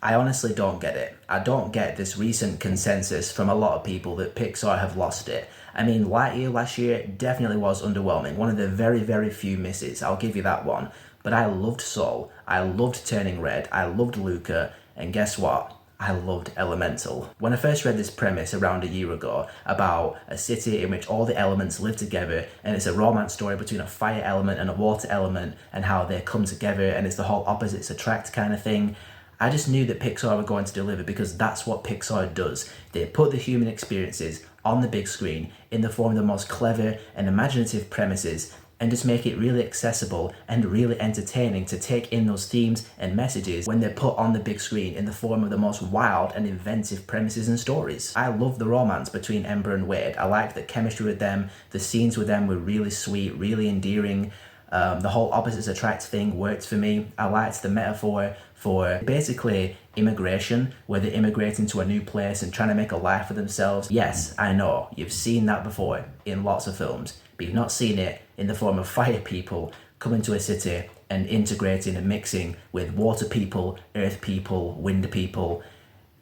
I honestly don't get it. I don't get this recent consensus from a lot of people that Pixar have lost it. I mean, Lightyear last year definitely was underwhelming. One of the very, very few misses. I'll give you that one. But I loved Soul. I loved Turning Red. I loved Luca. And guess what? I loved Elemental. When I first read this premise around a year ago about a city in which all the elements live together and it's a romance story between a fire element and a water element and how they come together and it's the whole opposites attract kind of thing, I just knew that Pixar were going to deliver because that's what Pixar does. They put the human experiences on the big screen in the form of the most clever and imaginative premises and just make it really accessible and really entertaining to take in those themes and messages when they're put on the big screen in the form of the most wild and inventive premises and stories. I love the romance between Ember and Wade. I liked the chemistry with them. The scenes with them were really sweet, really endearing. The whole opposites attract thing worked for me. I liked the metaphor for basically immigration, where they're immigrating to a new place and trying to make a life for themselves. Yes, I know, you've seen that before in lots of films, but you've not seen it in the form of fire people coming to a city and integrating and mixing with water people, earth people, wind people.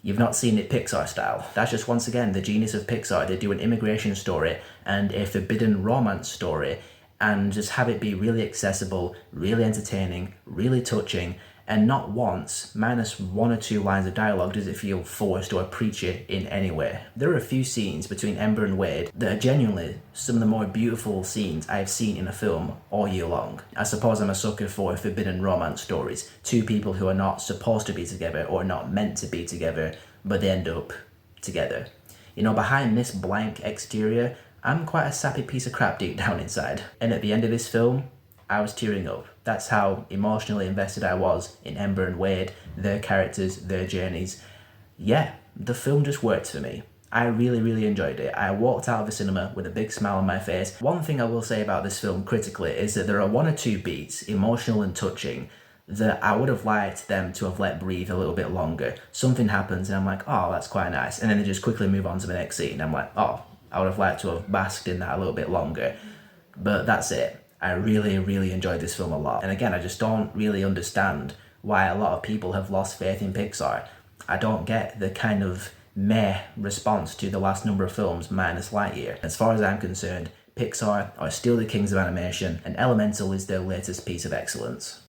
You've not seen it Pixar style. That's just once again the genius of Pixar. They do an immigration story and a forbidden romance story and just have it be really accessible, really entertaining, really touching, and not once, minus one or two lines of dialogue, does it feel forced or preachy in any way. There are a few scenes between Ember and Wade that are genuinely some of the more beautiful scenes I've seen in a film all year long. I suppose I'm a sucker for forbidden romance stories. Two people who are not supposed to be together or not meant to be together, but they end up together. You know, behind this blank exterior, I'm quite a sappy piece of crap deep down inside. And at the end of this film, I was tearing up. That's how emotionally invested I was in Ember and Wade, their characters, their journeys. Yeah, the film just worked for me. I really, really enjoyed it. I walked out of the cinema with a big smile on my face. One thing I will say about this film critically is that there are one or two beats, emotional and touching, that I would have liked them to have let breathe a little bit longer. Something happens and I'm like, oh, that's quite nice. And then they just quickly move on to the next scene. I'm like, oh, I would have liked to have basked in that a little bit longer. But that's it. I really, really enjoyed this film a lot. And again, I just don't really understand why a lot of people have lost faith in Pixar. I don't get the kind of meh response to the last number of films minus Lightyear. As far as I'm concerned, Pixar are still the kings of animation and Elemental is their latest piece of excellence.